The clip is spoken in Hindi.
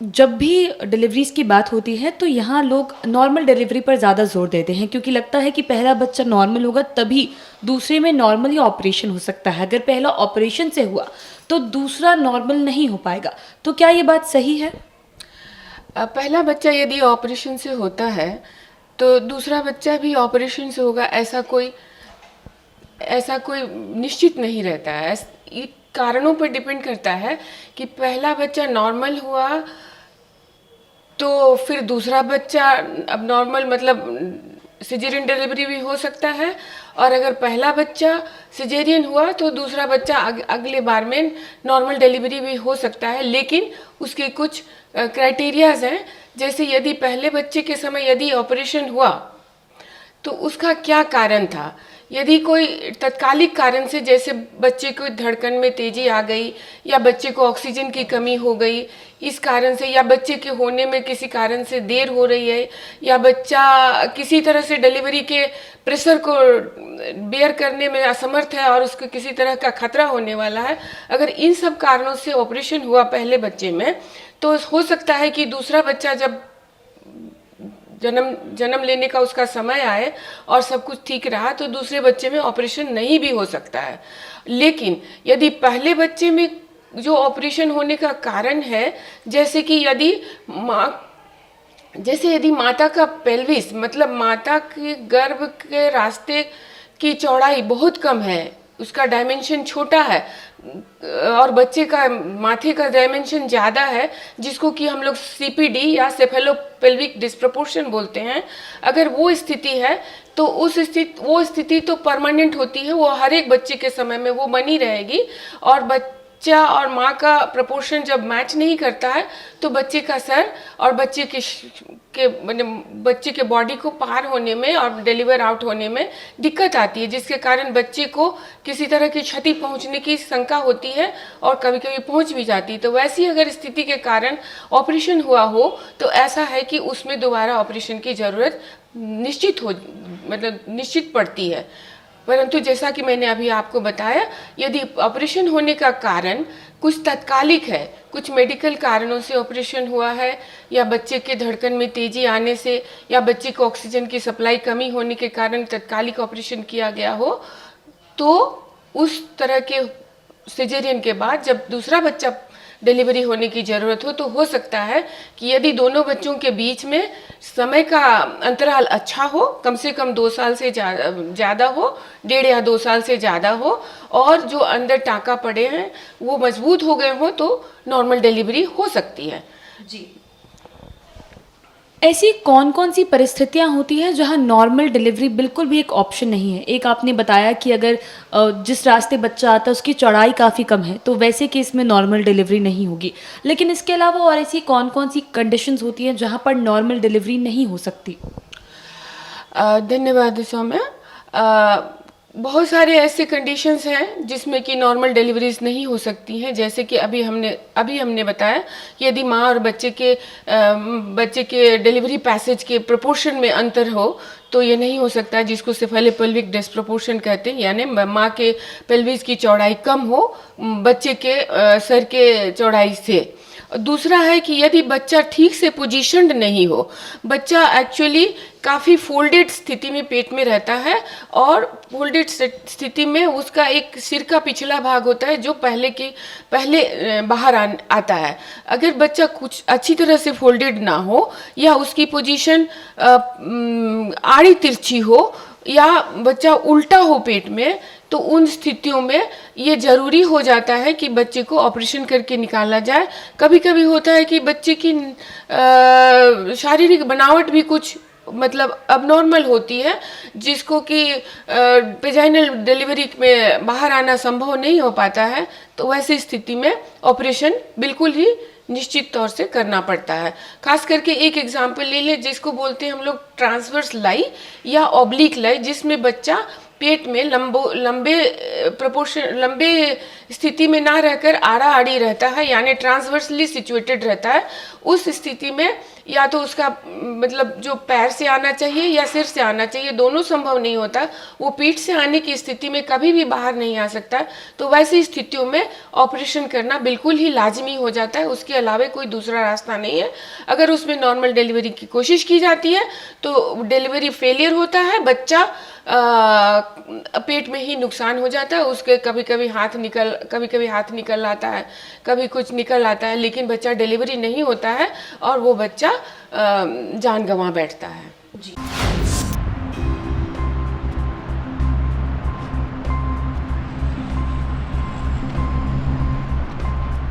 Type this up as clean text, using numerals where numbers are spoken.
जब भी डिलीवरीज़ की बात होती है तो यहाँ लोग नॉर्मल डिलीवरी पर ज़्यादा ज़ोर देते हैं, क्योंकि लगता है कि पहला बच्चा नॉर्मल होगा तभी दूसरे में नॉर्मल या ऑपरेशन हो सकता है। अगर पहला ऑपरेशन से हुआ तो दूसरा नॉर्मल नहीं हो पाएगा। तो क्या ये बात सही है? पहला बच्चा यदि ऑपरेशन से होता है तो दूसरा बच्चा भी ऑपरेशन से होगा, ऐसा कोई निश्चित नहीं रहता है। ये कारणों पर डिपेंड करता है कि पहला बच्चा नॉर्मल हुआ तो फिर दूसरा बच्चा अब नॉर्मल मतलब सिजेरियन डिलीवरी भी हो सकता है, और अगर पहला बच्चा सिजेरियन हुआ तो दूसरा बच्चा अगले बार में नॉर्मल डिलीवरी भी हो सकता है। लेकिन उसके कुछ क्राइटेरियाज हैं, जैसे यदि पहले बच्चे के समय यदि ऑपरेशन हुआ तो उसका क्या कारण था। यदि कोई तत्कालिक कारण से, जैसे बच्चे को धड़कन में तेजी आ गई, या बच्चे को ऑक्सीजन की कमी हो गई इस कारण से, या बच्चे के होने में किसी कारण से देर हो रही है, या बच्चा किसी तरह से डिलीवरी के प्रेशर को बेयर करने में असमर्थ है और उसको किसी तरह का खतरा होने वाला है, अगर इन सब कारणों से ऑपरेशन हुआ पहले बच्चे में, तो हो सकता है कि दूसरा बच्चा जब जन्म लेने का उसका समय आए और सब कुछ ठीक रहा तो दूसरे बच्चे में ऑपरेशन नहीं भी हो सकता है। लेकिन यदि पहले बच्चे में जो ऑपरेशन होने का कारण है, जैसे कि यदि माता का पेल्विस मतलब माता के गर्भ के रास्ते की चौड़ाई बहुत कम है, उसका डायमेंशन छोटा है, और बच्चे का माथे का डायमेंशन ज़्यादा है, जिसको कि हम लोग सीपीडी या सेफेलोपेल्विक डिस्प्रोपोर्शन बोलते हैं, अगर वो स्थिति है तो वो स्थिति तो परमानेंट होती है, वो हर एक बच्चे के समय में वो बनी रहेगी। और बच्चा और माँ का प्रपोर्शन जब मैच नहीं करता है तो बच्चे का सर और बच्चे के बॉडी को पार होने में और डिलीवर आउट होने में दिक्कत आती है, जिसके कारण बच्चे को किसी तरह की क्षति पहुंचने की शंका होती है और कभी कभी पहुंच भी जाती है। तो वैसी अगर स्थिति के कारण ऑपरेशन हुआ हो तो ऐसा है कि उसमें दोबारा ऑपरेशन की ज़रूरत निश्चित पड़ती है। परंतु जैसा कि मैंने अभी आपको बताया, यदि ऑपरेशन होने का कारण कुछ तत्कालिक है, कुछ मेडिकल कारणों से ऑपरेशन हुआ है, या बच्चे के धड़कन में तेजी आने से, या बच्चे को ऑक्सीजन की सप्लाई कमी होने के कारण तत्कालिक ऑपरेशन किया गया हो, तो उस तरह के सिजेरियन के बाद जब दूसरा बच्चा डिलीवरी होने की ज़रूरत हो सकता है कि यदि दोनों बच्चों के बीच में समय का अंतराल अच्छा हो, कम से कम 2 साल से ज़्यादा हो, 1.5 या 2 साल से ज़्यादा हो, और जो अंदर टाँका पड़े हैं वो मजबूत हो गए हों, तो नॉर्मल डिलीवरी हो सकती है। जी। ऐसी कौन-कौन सी परिस्थितियाँ होती हैं जहाँ नॉर्मल डिलीवरी बिल्कुल भी एक ऑप्शन नहीं है? एक आपने बताया कि अगर जिस रास्ते बच्चा आता है उसकी चौड़ाई काफ़ी कम है, तो वैसे केस में नॉर्मल डिलीवरी नहीं होगी। लेकिन इसके अलावा और ऐसी कौन-कौन सी कंडीशंस होती हैं जहाँ पर नॉर्मल डिलीवरी नहीं हो सकती? धन्यवाद सौम्या। बहुत सारे ऐसे कंडीशंस हैं जिसमें कि नॉर्मल डिलीवरीज नहीं हो सकती हैं, जैसे कि अभी हमने बताया कि यदि माँ और बच्चे के डिलीवरी पैसेज के प्रोपोर्शन में अंतर हो तो ये नहीं हो सकता, जिसको सेफेलोपेल्विक डिस्प्रोपोर्शन कहते हैं, यानी माँ के पेल्विस की चौड़ाई कम हो बच्चे के सर के चौड़ाई से। दूसरा है कि यदि बच्चा ठीक से पोजीशन्ड नहीं हो, बच्चा एक्चुअली काफ़ी फोल्डेड स्थिति में पेट में रहता है, और फोल्डेड स्थिति में उसका एक सिर का पिछला भाग होता है जो पहले बाहर आता है। अगर बच्चा कुछ अच्छी तरह से फोल्डेड ना हो, या उसकी पोजीशन आड़ी तिरछी हो, या बच्चा उल्टा हो पेट में, तो उन स्थितियों में ये ज़रूरी हो जाता है कि बच्चे को ऑपरेशन करके निकाला जाए। कभी कभी होता है कि बच्चे की शारीरिक बनावट भी कुछ मतलब अबनॉर्मल होती है, जिसको कि वेजाइनल डिलीवरी में बाहर आना संभव नहीं हो पाता है, तो वैसी स्थिति में ऑपरेशन बिल्कुल ही निश्चित तौर से करना पड़ता है। खास करके एक एग्जाम्पल ले लें जिसको बोलते हैं हम लोग ट्रांसवर्स लाई या ऑब्लिक लाई, जिसमें बच्चा पेट में लंबे स्थिति में ना रहकर आड़ा आड़ी रहता है, यानी ट्रांसवर्सली सिचुएटेड रहता है, उस स्थिति में या तो उसका मतलब जो पैर से आना चाहिए या सिर से आना चाहिए, दोनों संभव नहीं होता। वो पीठ से आने की स्थिति में कभी भी बाहर नहीं आ सकता। तो वैसी स्थितियों में ऑपरेशन करना बिल्कुल ही लाजमी हो जाता है, उसके अलावा कोई दूसरा रास्ता नहीं है। अगर उसमें नॉर्मल डिलीवरी की कोशिश की जाती है तो डिलीवरी फेलियर होता है, बच्चा पेट में ही नुकसान हो जाता है, उसके कभी कभी हाथ निकल आता है, कभी कुछ निकल आता है, लेकिन बच्चा डिलीवरी नहीं होता है और वो बच्चा जान गंवा बैठता है। जी।